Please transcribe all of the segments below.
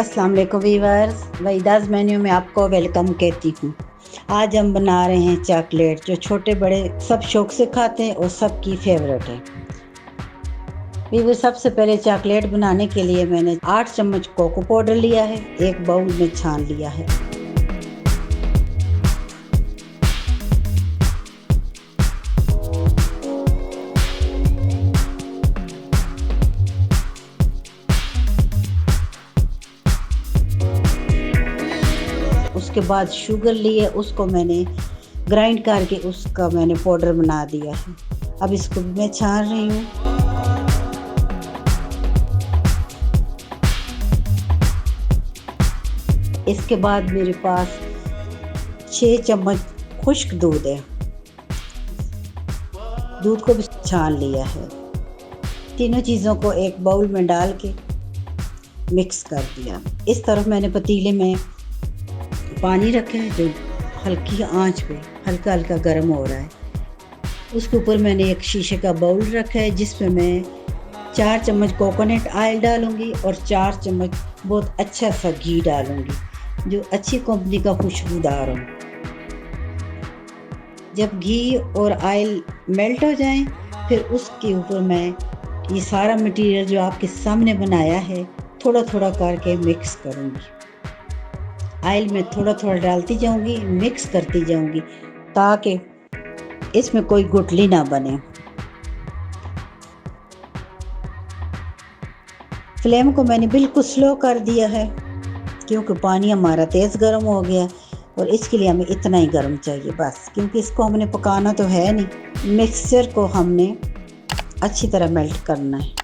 अस्सलाम वालेकुम viewers, वहीदास menu में आपको वेलकम कहती हूँ। आज हम बना रहे हैं चॉकलेट, जो छोटे बड़े सब शौक से खाते हैं और सबकी फेवरेट है। वीवर, सबसे पहले चॉकलेट बनाने के लिए मैंने 8 चम्मच कोको पाउडर लिया है, एक बाउल में छान लिया है। उसके बाद शुगर लिए, उसको मैंने ग्राइंड करके उसका मैंने पाउडर बना दिया है। अब इसको भी मैं छान रही हूँ। इसके बाद मेरे पास 6 चम्मच खुश्क दूध है, दूध को भी छान लिया है। तीनों चीज़ों को एक बाउल में डाल के मिक्स कर दिया। इस तरफ मैंने पतीले में पानी रखे हैं जो हल्की आंच पे हल्का हल्का गर्म हो रहा है। उसके ऊपर मैंने एक शीशे का बाउल रखा है जिसमें मैं 4 चम्मच कोकोनट ऑयल डालूंगी और 4 चम्मच बहुत अच्छा सा घी डालूंगी जो अच्छी कंपनी का खुशबूदार हो। जब घी और ऑयल मेल्ट हो जाएं, फिर उसके ऊपर मैं ये सारा मटेरियल जो आपके सामने बनाया है थोड़ा थोड़ा करके मिक्स करूंगी। ऑयल में थोड़ा थोड़ा डालती जाऊंगी, मिक्स करती जाऊंगी ताकि इसमें कोई गुठली ना बने। फ्लेम को मैंने बिल्कुल स्लो कर दिया है क्योंकि पानी हमारा तेज़ गर्म हो गया और इसके लिए हमें इतना ही गर्म चाहिए बस, क्योंकि इसको हमने पकाना तो है नहीं। मिक्सचर को हमने अच्छी तरह मेल्ट करना है।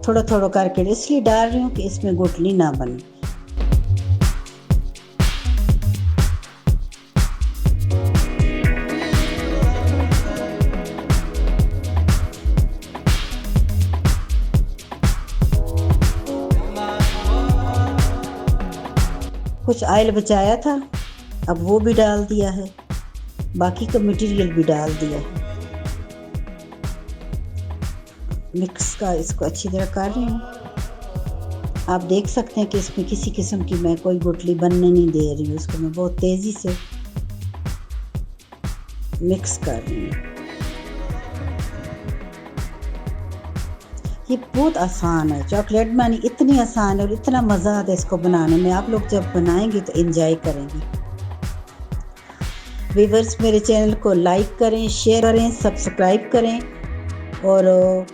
थोड़ा थोड़ा करके इसलिए डाल रही हूँ कि इसमें गुठली ना बने। कुछ ऑयल बचाया था, अब वो भी डाल दिया है, बाकी का मटेरियल भी डाल दिया है। मिक्स का इसको अच्छी तरह कर रही हूँ। आप देख सकते हैं कि इसमें किसी किस्म की मैं कोई गुठली बनने नहीं दे रही हूँ। इसको मैं बहुत तेज़ी से मिक्स कर रही हूँ। ये बहुत आसान है, चॉकलेट बनानी इतनी आसान है और इतना मज़ा आता है इसको बनाने में। आप लोग जब बनाएंगे तो एंजॉय करेंगे। व्यूअर्स, मेरे चैनल को लाइक करें, शेयर करें, सब्सक्राइब करें और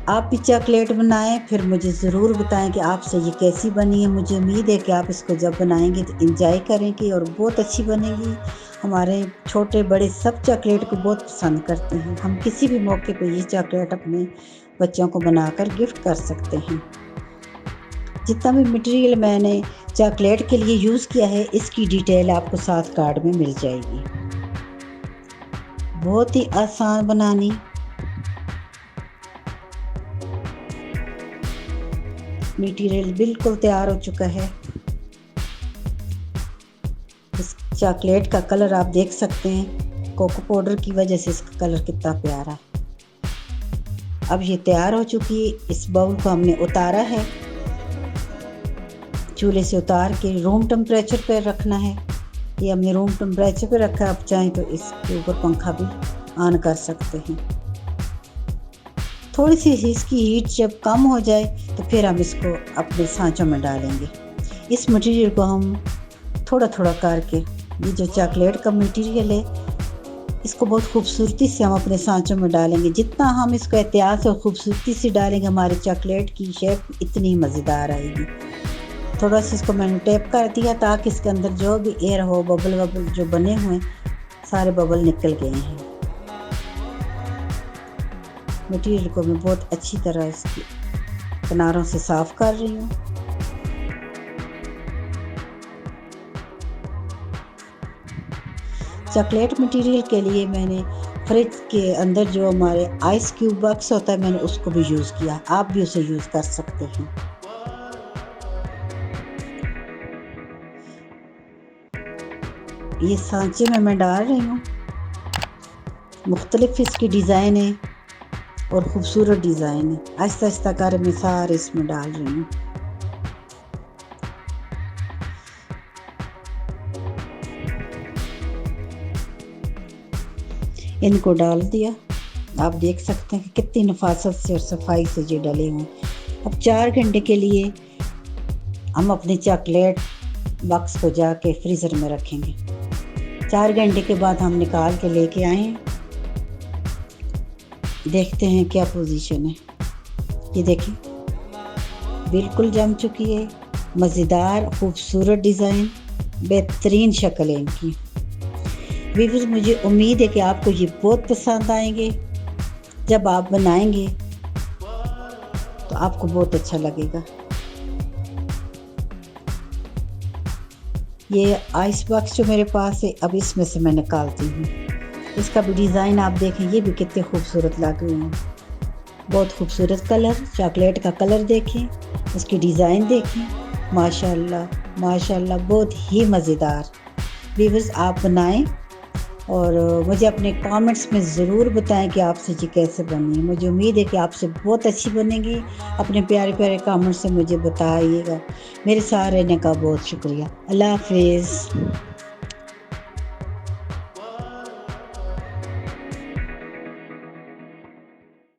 आप भी चॉकलेट बनाएं, फिर मुझे ज़रूर बताएं कि आपसे ये कैसी बनी है। मुझे उम्मीद है कि आप इसको जब बनाएंगे तो एंजॉय करेंगे और बहुत अच्छी बनेगी। हमारे छोटे बड़े सब चॉकलेट को बहुत पसंद करते हैं। हम किसी भी मौके पे ये चॉकलेट अपने बच्चों को बनाकर गिफ्ट कर सकते हैं। जितना भी मटेरियल मैंने चॉकलेट के लिए यूज़ किया है इसकी डिटेल आपको साथ कार्ड में मिल जाएगी। बहुत ही आसान बनानी। मटेरियल बिल्कुल तैयार हो चुका है। इस चॉकलेट का कलर आप देख सकते हैं, कोको पाउडर की वजह से इसका कलर कितना प्यारा है। अब ये तैयार हो चुकी है। इस बाउल को हमने उतारा है, चूल्हे से उतार के रूम टेम्परेचर पर रखना है। ये हमने रूम टेम्परेचर पर रखा है। आप चाहें तो इसके ऊपर पंखा भी ऑन कर सकते हैं। थोड़ी सी इसकी हीट जब कम हो जाए तो फिर हम इसको अपने सांचों में डालेंगे। इस मटेरियल को हम थोड़ा थोड़ा करके, ये जो चॉकलेट का मटेरियल है इसको बहुत खूबसूरती से हम अपने सांचों में डालेंगे। जितना हम इसको एहतियात और खूबसूरती से डालेंगे हमारे चॉकलेट की शेप इतनी मज़ेदार आएगी। थोड़ा सा इसको मैंने टैप कर दिया ताकि इसके अंदर जो भी एयर हो, बबल बबल जो बने हुए सारे बबल निकल गए हैं। मटेरियल को मैं बहुत अच्छी तरह इसके किनारों से साफ कर रही हूँ। चॉकलेट मटेरियल के लिए मैंने फ्रिज के अंदर जो हमारे आइस क्यूब बॉक्स होता है मैंने उसको भी यूज़ किया। आप भी उसे यूज़ कर सकते हैं। ये सांचे में मैं डाल रही हूँ। मुख्तलिफ इसकी डिज़ाइन है, और खूबसूरत डिज़ाइन है। आहिस्ता आहिस्ता कर मैं सारे इसमें डाल रही हूँ। इनको डाल दिया। आप देख सकते हैं कि कितनी नफासत से और सफाई से ये डले हुए। अब 4 घंटे के लिए हम अपने चॉकलेट बॉक्स को जाके फ्रीज़र में रखेंगे। 4 घंटे के बाद हम निकाल के लेके आए। देखते हैं क्या पोजीशन है। ये देखिए बिल्कुल जम चुकी है। मज़ेदार खूबसूरत डिज़ाइन, बेहतरीन शक्ल है इनकी। व्यूअर्स मुझे उम्मीद है कि आपको ये बहुत पसंद आएंगे। जब आप बनाएंगे तो आपको बहुत अच्छा लगेगा। ये आइस बॉक्स जो मेरे पास है, अब इसमें से मैं निकालती हूँ। इसका भी डिज़ाइन आप देखें, ये भी कितने खूबसूरत लगे हुए हैं। बहुत खूबसूरत कलर, चॉकलेट का कलर देखें, उसकी डिज़ाइन देखें। माशाल्लाह माशाल्लाह, बहुत ही मज़ेदार। व्यूअर्स आप बनाएं और मुझे अपने कमेंट्स में ज़रूर बताएं कि आपसे ये कैसे बनी। मुझे उम्मीद है कि आपसे बहुत अच्छी बनेगी। अपने प्यारे प्यारे कमेंट्स से मुझे बताइएगा। मेरे साथ रहने का बहुत शुक्रिया। अल्लाह हाफिज़।